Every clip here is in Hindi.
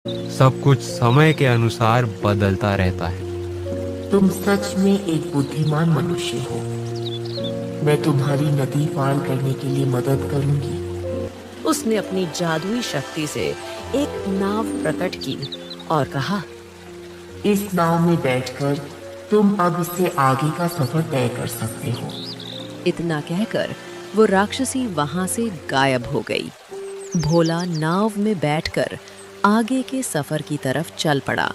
सब कुछ समय के अनुसार बदलता रहता है। तुम सच में एक बुद्धिमान मनुष्य हो। मैं तुम्हारी नदी पार करने के लिए मदद करूंगी। उसने अपनी जादुई शक्ति से एक नाव प्रकट की और कहा, इस नाव में बैठकर तुम अब इससे आगे का सफर तय कर सकते हो। इतना कहकर वो राक्षसी वहां से गायब हो गई। भोला नाव में बैठकर आगे के सफर की तरफ चल पड़ा।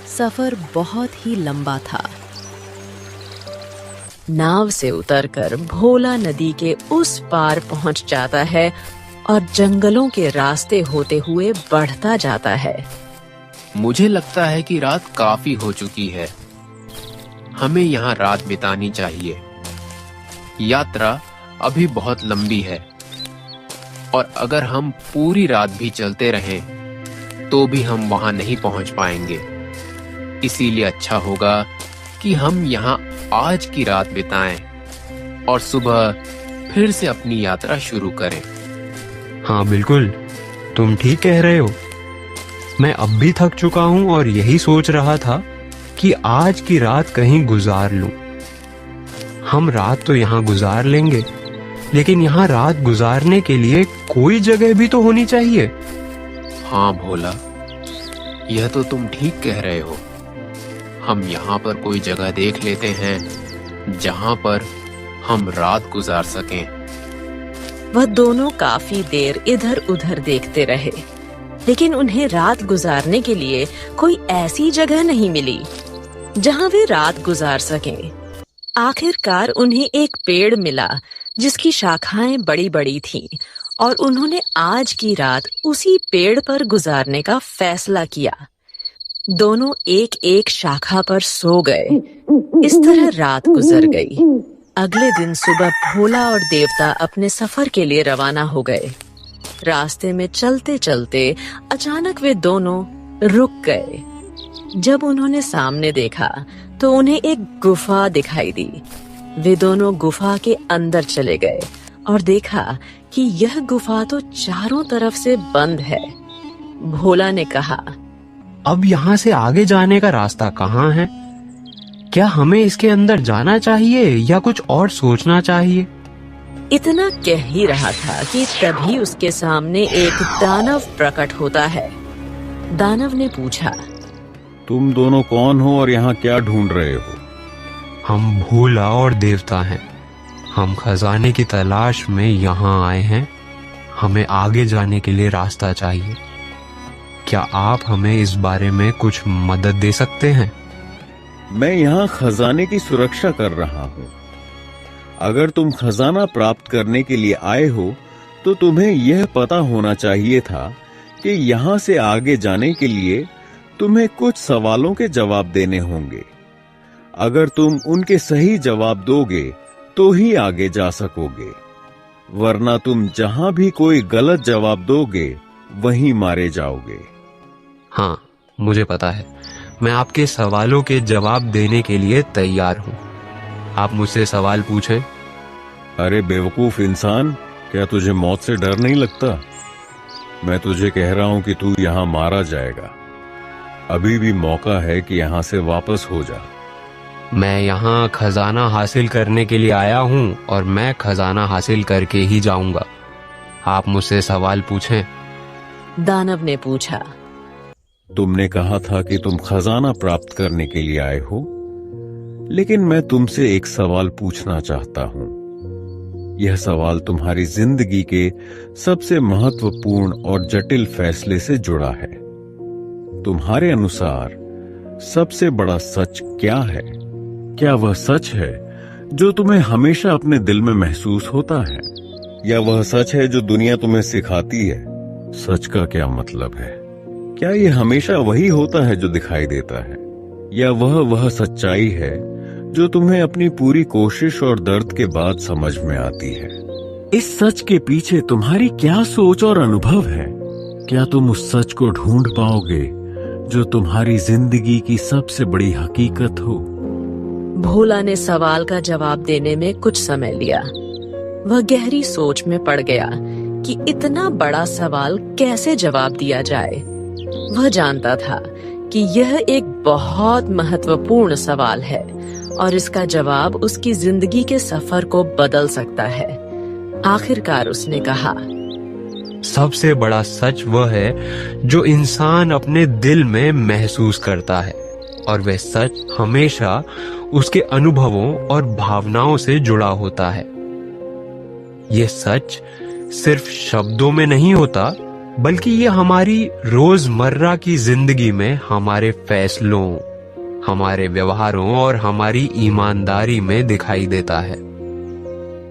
सफर बहुत ही लंबा था। नाव से उतरकर भोला नदी के उस पार पहुंच जाता है और जंगलों के रास्ते होते हुए बढ़ता जाता है। मुझे लगता है कि रात काफी हो चुकी है। हमें यहाँ रात बितानी चाहिए। यात्रा अभी बहुत लंबी है और अगर हम पूरी रात भी चलते रहें तो भी हम वहां नहीं पहुंच पाएंगे। इसीलिए अच्छा होगा कि हम यहाँ आज की रात बिताएं और सुबह फिर से अपनी यात्रा शुरू करें। हाँ बिल्कुल, तुम ठीक कह रहे हो। मैं अब भी थक चुका हूँ और यही सोच रहा था कि आज की रात कहीं गुजार लूं। हम रात तो यहाँ गुजार लेंगे, लेकिन यहाँ रात गुजारने के लिए कोई जगह भी तो होनी चाहिए। हाँ भोला, यह तो तुम ठीक कह रहे हो। हम यहाँ पर कोई जगह देख लेते हैं जहाँ पर हम रात गुजार सकें। वह दोनों काफी देर इधर उधर देखते रहे, लेकिन उन्हें रात गुजारने के लिए कोई ऐसी जगह नहीं मिली जहाँ वे रात गुजार सकें। आखिरकार उन्हें एक पेड़ मिला जिसकी शाखाएं बड़ी बड़ी थीं और उन्होंने आज की रात उसी पेड़ पर गुजारने का फैसला किया। दोनों एक एक शाखा पर सो गए। इस तरह रात गुजर गई। अगले दिन सुबह भोला और देवता अपने सफर के लिए रवाना हो गए। रास्ते में चलते चलते अचानक वे दोनों रुक गए। जब उन्होंने सामने देखा तो उन्हें एक गुफा दिखाई दी। वे दोनों गुफा के अंदर चले गए और देखा कि यह गुफा तो चारों तरफ से बंद है। भोला ने कहा, अब यहाँ से आगे जाने का रास्ता कहाँ है? क्या हमें इसके अंदर जाना चाहिए या कुछ और सोचना चाहिए? इतना कह ही रहा था कि तभी उसके सामने एक दानव प्रकट होता है। दानव ने पूछा, तुम दोनों कौन हो और यहाँ क्या ढूंढ रहे हो? हम भोला और देवता हैं। हम खजाने की तलाश में यहाँ आए हैं। हमें आगे जाने के लिए रास्ता चाहिए। क्या आप हमें इस बारे में कुछ मदद दे सकते हैं? मैं यहाँ खजाने की सुरक्षा कर रहा हूँ। अगर तुम खजाना प्राप्त करने के लिए आए हो तो तुम्हें यह पता होना चाहिए था कि यहाँ से आगे जाने के लिए तुम्हें कुछ सवालों के जवाब देने होंगे। अगर तुम उनके सही जवाब दोगे तो ही आगे जा सकोगे, वरना तुम जहां भी कोई गलत जवाब दोगे वहीं मारे जाओगे। हाँ, मुझे पता है। मैं आपके सवालों के जवाब देने के लिए तैयार हूँ। आप मुझसे सवाल पूछें। अरे बेवकूफ इंसान, क्या तुझे मौत से डर नहीं लगता? मैं तुझे कह रहा हूं कि तू यहाँ मारा जाएगा। अभी भी मौका है कि यहाँ से वापस हो जा। मैं यहाँ खजाना हासिल करने के लिए आया हूँ और मैं खजाना हासिल करके ही जाऊंगा। आप मुझसे सवाल पूछें। दानव ने पूछा, तुमने कहा था कि तुम खजाना प्राप्त करने के लिए आए हो, लेकिन मैं तुमसे एक सवाल पूछना चाहता हूं। यह सवाल तुम्हारी जिंदगी के सबसे महत्वपूर्ण और जटिल फैसले से जुड़ा है। तुम्हारे अनुसार सबसे बड़ा सच क्या है? क्या वह सच है जो तुम्हें हमेशा अपने दिल में महसूस होता है, या वह सच है जो दुनिया तुम्हें सिखाती है? सच का क्या मतलब है? क्या यह हमेशा वही होता है जो दिखाई देता है, या वह सच्चाई है जो तुम्हें अपनी पूरी कोशिश और दर्द के बाद समझ में आती है? इस सच के पीछे तुम्हारी क्या सोच और अनुभव है? क्या तुम उस सच को ढूंढ पाओगे जो तुम्हारी जिंदगी की सबसे बड़ी हकीकत हो? भोला ने सवाल का जवाब देने में कुछ समय लिया। वह गहरी सोच में पड़ गया कि इतना बड़ा सवाल कैसे जवाब दिया जाए। वह जानता था कि यह एक बहुत महत्वपूर्ण सवाल है और इसका जवाब उसकी जिंदगी के सफर को बदल सकता है। आखिरकार उसने कहा, सबसे बड़ा सच वह है जो इंसान अपने दिल में महसूस करता है, और वह सच हमेशा उसके अनुभवों और भावनाओं से जुड़ा होता है। यह सच सिर्फ शब्दों में नहीं होता, बल्कि यह हमारी रोजमर्रा की जिंदगी में हमारे फैसलों, हमारे व्यवहारों और हमारी ईमानदारी में दिखाई देता है।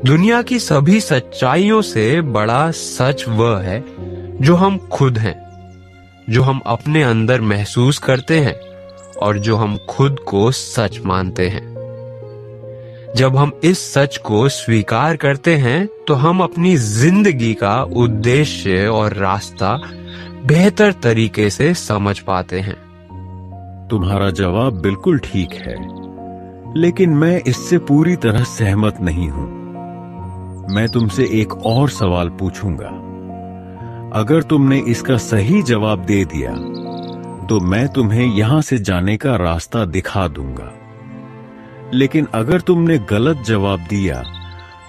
दुनिया की सभी सच्चाइयों से बड़ा सच वह है जो हम खुद हैं, जो हम अपने अंदर महसूस करते हैं और जो हम खुद को सच मानते हैं। जब हम इस सच को स्वीकार करते हैं तो हम अपनी जिंदगी का उद्देश्य और रास्ता बेहतर तरीके से समझ पाते हैं। तुम्हारा जवाब बिल्कुल ठीक है, लेकिन मैं इससे पूरी तरह सहमत नहीं हूं। मैं तुमसे एक और सवाल पूछूंगा। अगर तुमने इसका सही जवाब दे दिया तो मैं तुम्हें यहां से जाने का रास्ता दिखा दूंगा, लेकिन अगर तुमने गलत जवाब दिया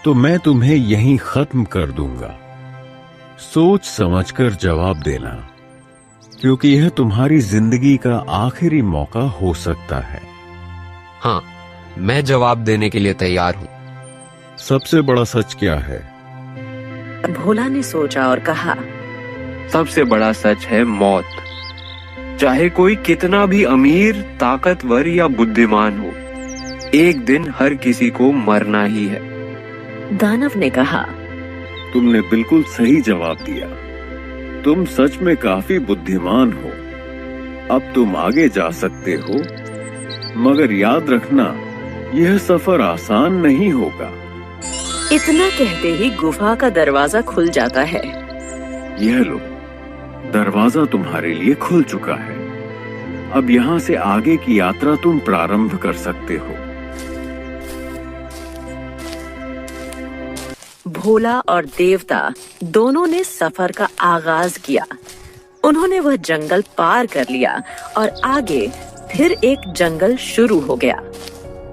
तो मैं तुम्हें यहीं खत्म कर दूंगा। सोच समझकर जवाब देना, क्योंकि यह तुम्हारी जिंदगी का आखिरी मौका हो सकता है। हाँ, मैं जवाब देने के लिए तैयार हूं। सबसे बड़ा सच क्या है? भोला ने सोचा और कहा, सबसे बड़ा सच है मौत। चाहे कोई कितना भी अमीर, ताकतवर या बुद्धिमान हो, एक दिन हर किसी को मरना ही है। दानव ने कहा, तुमने बिल्कुल सही जवाब दिया। तुम सच में काफी बुद्धिमान हो। अब तुम आगे जा सकते हो, मगर याद रखना, यह सफर आसान नहीं होगा। इतना कहते ही गुफा का दरवाजा खुल जाता है। यह लो, दरवाजा तुम्हारे लिए खुल चुका है। अब यहाँ से आगे की यात्रा तुम प्रारंभ कर सकते हो। भोला और देवता दोनों ने सफर का आगाज किया। उन्होंने वह जंगल पार कर लिया और आगे फिर एक जंगल शुरू हो गया।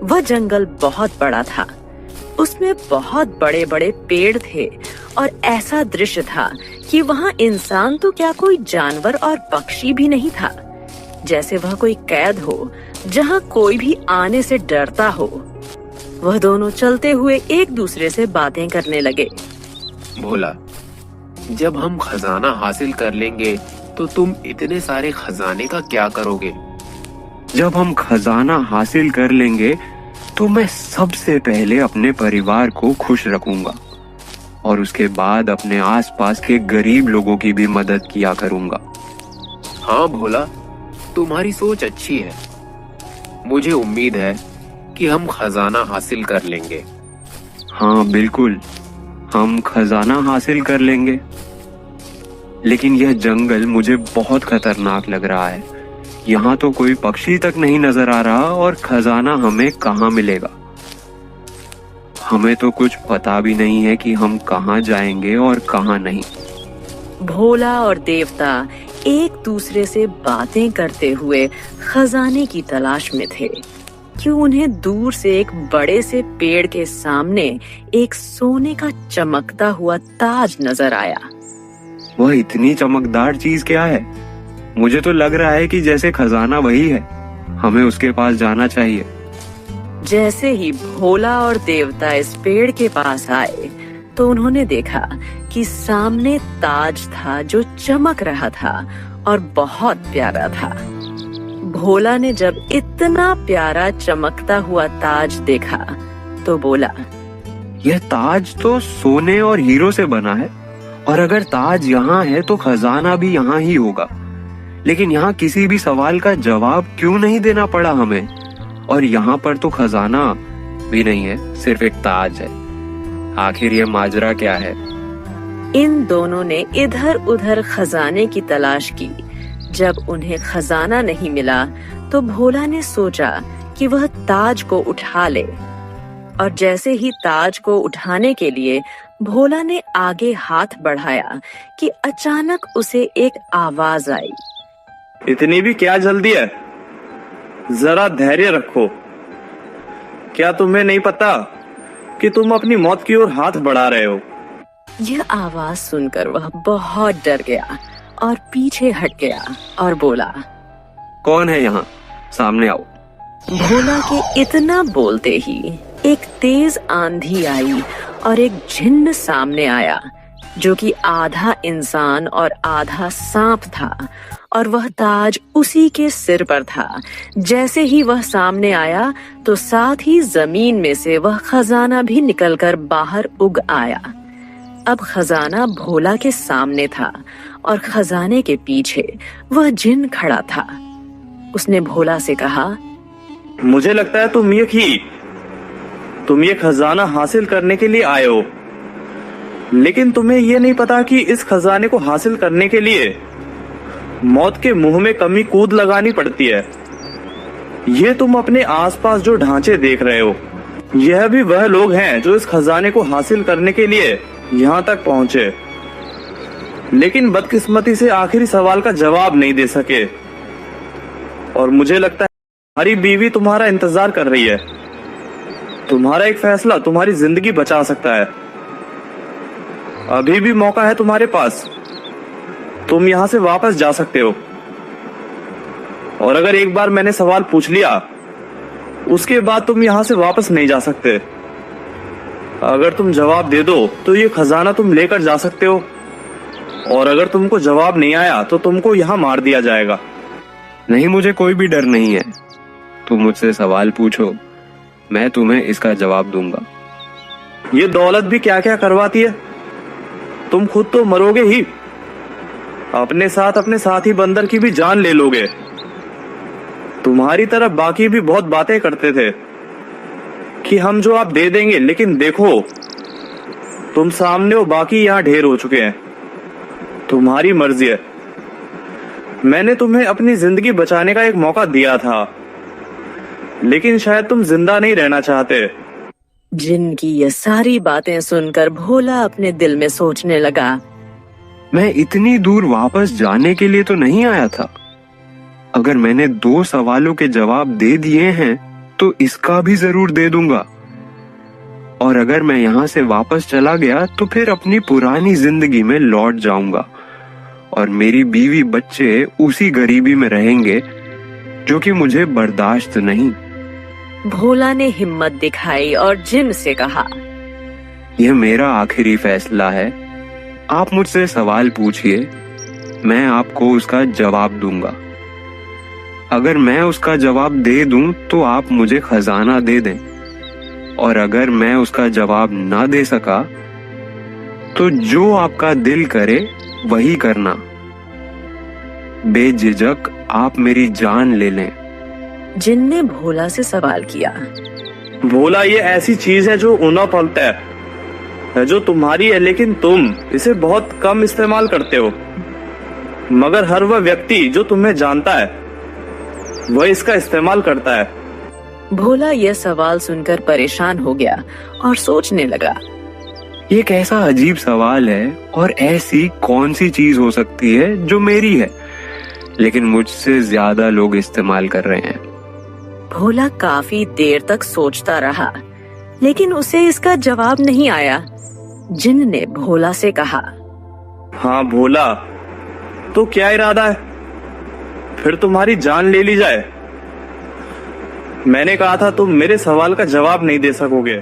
वह जंगल बहुत बड़ा था। उसमें बहुत बड़े बड़े पेड़ थे और ऐसा दृश्य था कि वहाँ इंसान तो क्या, कोई जानवर और पक्षी भी नहीं था। जैसे वह कोई कैद हो जहाँ कोई भी आने से डरता हो। वह दोनों चलते हुए एक दूसरे से बातें करने लगे। भोला, जब हम खजाना हासिल कर लेंगे तो तुम इतने सारे खजाने का क्या करोगे? जब हम खजाना हासिल कर लेंगे तो मैं सबसे पहले अपने परिवार को खुश रखूंगा और उसके बाद अपने आसपास के गरीब लोगों की भी मदद किया करूंगा। हाँ भोला, तुम्हारी सोच अच्छी है। मुझे उम्मीद है कि हम खजाना हासिल कर लेंगे। हाँ बिल्कुल, हम खजाना हासिल कर लेंगे। लेकिन यह जंगल मुझे बहुत खतरनाक लग रहा है। यहाँ तो कोई पक्षी तक नहीं नजर आ रहा और खजाना हमें कहाँ मिलेगा? हमें तो कुछ पता भी नहीं है कि हम कहाँ जाएंगे और कहाँ नहीं। भोला और देवता एक दूसरे से बातें करते हुए खजाने की तलाश में थे कि उन्हें दूर से एक बड़े से पेड़ के सामने एक सोने का चमकता हुआ ताज नजर आया। वह इतनी चमकदार चीज क्या है? मुझे तो लग रहा है कि जैसे खजाना वही है। हमें उसके पास जाना चाहिए। जैसे ही भोला और देवता इस पेड़ के पास आए तो उन्होंने देखा कि सामने ताज था जो चमक रहा था और बहुत प्यारा था। भोला ने जब इतना प्यारा चमकता हुआ ताज देखा तो बोला, यह ताज तो सोने और हीरो से बना है, और अगर ताज यहाँ है तो खजाना भी यहाँ ही होगा। लेकिन यहाँ किसी भी सवाल का जवाब क्यों नहीं देना पड़ा हमें? और यहाँ पर तो खजाना भी नहीं है, सिर्फ एक ताज है। आखिर ये माजरा क्या है? इन दोनों ने इधर उधर खजाने की तलाश की। जब उन्हें खजाना नहीं मिला तो भोला ने सोचा कि वह ताज को उठा ले, और जैसे ही ताज को उठाने के लिए भोला ने आगे हाथ बढ़ाया कि अचानक उसे एक आवाज आई। इतनी भी क्या जल्दी है, जरा धैर्य रखो। क्या तुम्हें नहीं पता कि तुम अपनी मौत की ओर हाथ बढ़ा रहे हो? यह आवाज सुनकर वह बहुत डर गया और पीछे हट गया और बोला, कौन है यहाँ? सामने आओ। भोला के इतना बोलते ही एक तेज आंधी आई और एक जिन्न सामने आया जो कि आधा इंसान और आधा सांप था, और वह ताज उसी के सिर पर था। जैसे ही वह सामने आया तो साथ ही जमीन में से वह खजाना भी निकलकर बाहर उग आया। अब खजाना भोला के सामने था और खजाने के पीछे वह जिन्न खड़ा था। उसने भोला से कहा, मुझे लगता है तुम ये खजाना हासिल करने के लिए आए हो, लेकिन तुम्हें ये नहीं पता कि इस खजाने को हासिल करने के लिए मौत के मुंह में कमी कूद लगानी पड़ती है। ये तुम अपने आसपास जो ढांचे देख रहे हो, यह भी वह लोग हैं जो इस खजाने को हासिल करने के लिए यहाँ तक पहुंचे, लेकिन बदकिस्मती से आखिरी सवाल का जवाब नहीं दे सके। और मुझे लगता है तुम्हारी बीवी तुम्हारा इंतजार कर रही है। तुम्हारा एक फैसला तुम्हारी जिंदगी बचा सकता है। अभी भी मौका है तुम्हारे पास। तुम यहाँ से वापस जा सकते हो, और अगर एक बार मैंने सवाल पूछ लिया, उसके बाद तुम यहाँ से वापस नहीं जा सकते। अगर तुम जवाब दे दो तो ये खजाना तुम लेकर जा सकते हो, और अगर तुमको जवाब नहीं आया तो तुमको यहाँ मार दिया जाएगा। नहीं, मुझे कोई भी डर नहीं है। तुम मुझसे सवाल पूछो, मैं तुम्हें इसका जवाब दूंगा। ये दौलत भी क्या क्या करवाती है। तुम खुद तो मरोगे ही, अपने साथी बंदर की भी जान ले लोगे। तुम्हारी तरफ बाकी भी बहुत बातें करते थे कि हम जो आप दे देंगे, लेकिन देखो तुम सामने हो, बाकी यहाँ ढेर हो चुके हैं। तुम्हारी मर्जी है। मैंने तुम्हें अपनी जिंदगी बचाने का एक मौका दिया था, लेकिन शायद तुम जिंदा नहीं रहना चाहते। जिनकी ये सारी बातें सुनकर भोला अपने दिल में सोचने लगा, मैं इतनी दूर वापस जाने के लिए तो नहीं आया था। अगर मैंने 2 सवालों के जवाब दे दिए हैं तो इसका भी जरूर दे दूंगा, और अगर मैं यहाँ से वापस चला गया तो फिर अपनी पुरानी जिंदगी में लौट जाऊंगा, और मेरी बीवी बच्चे उसी गरीबी में रहेंगे जो कि मुझे बर्दाश्त नहीं। भोला ने हिम्मत दिखाई और जिन से कहा, यह मेरा आखिरी फैसला है। आप मुझसे सवाल पूछिए, मैं आपको उसका जवाब दूंगा। अगर मैं उसका जवाब दे दूं तो आप मुझे खजाना दे दें, और अगर मैं उसका जवाब ना दे सका तो जो आपका दिल करे वही करना। बेझिझक आप मेरी जान ले लें। जिन ने भोला से सवाल किया, भोला, ये ऐसी चीज है जो ऊना पलता है, जो तुम्हारी है, लेकिन तुम इसे बहुत कम इस्तेमाल करते हो। मगर हर वह व्यक्ति जो तुम्हें जानता है वह इसका इस्तेमाल करता है। भोला यह सवाल सुनकर परेशान हो गया और सोचने लगा, ये कैसा अजीब सवाल है, और ऐसी कौन सी चीज हो सकती है जो मेरी है लेकिन मुझसे ज्यादा लोग इस्तेमाल कर रहे हैं। भोला काफी देर तक सोचता रहा, लेकिन उसे इसका जवाब नहीं आया। जिन ने भोला से कहा, हाँ भोला, तो क्या इरादा है? फिर तुम्हारी जान ले ली जाए? मैंने कहा था तुम मेरे सवाल का जवाब नहीं दे सकोगे।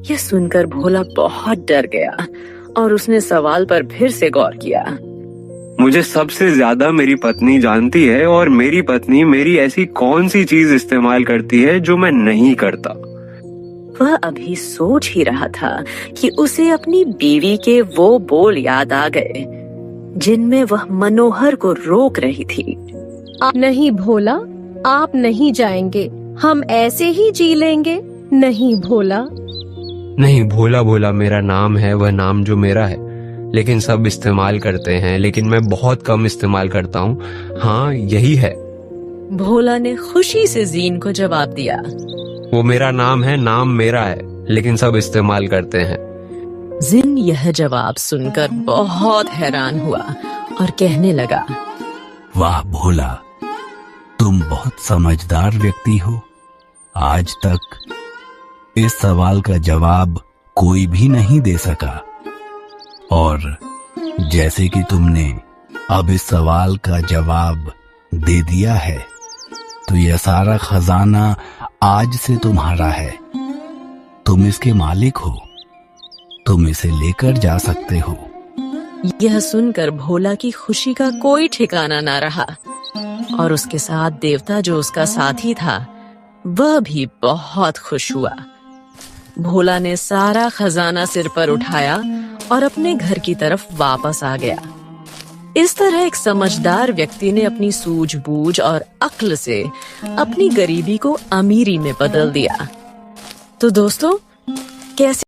यह सुनकर भोला बहुत डर गया और उसने सवाल पर फिर से गौर किया। मुझे सबसे ज्यादा मेरी पत्नी जानती है, और मेरी पत्नी मेरी ऐसी कौन सी चीज इस्तेमाल करती है जो मैं नहीं करता। वह अभी सोच ही रहा था कि उसे अपनी बीवी के वो बोल याद आ गए जिनमें वह मनोहर को रोक रही थी। नहीं भोला, आप नहीं जाएंगे, हम ऐसे ही जी लेंगे। नहीं भोला। नहीं, भोला भोला मेरा नाम है, वह नाम जो मेरा है, लेकिन सब इस्तेमाल करते हैं, लेकिन मैं बहुत कम इस्तेमाल करता हूँ। हाँ, यही है। भोला ने खुशी से जीन को जवाब दिया, वो मेरा नाम है, नाम मेरा है, लेकिन सब इस्तेमाल करते हैं। जिन यह जवाब सुनकर बहुत हैरान हुआ और कहने लगा, वाह भोला, तुम बहुत समझदार व्यक्ति हो। आज तक इस सवाल का जवाब कोई भी नहीं दे सका, और जैसे कि तुमने अब इस सवाल का जवाब दे दिया है, तो यह सारा खजाना आज से तुम्हारा है। तुम इसके मालिक हो, तुम इसे लेकर जा सकते हो। यह सुनकर भोला की खुशी का कोई ठिकाना ना रहा, और उसके साथ देवता जो उसका साथी था वह भी बहुत खुश हुआ। भोला ने सारा खजाना सिर पर उठाया और अपने घर की तरफ वापस आ गया। इस तरह एक समझदार व्यक्ति ने अपनी सूझबूझ और अक्ल से अपनी गरीबी को अमीरी में बदल दिया। तो दोस्तों, कैसे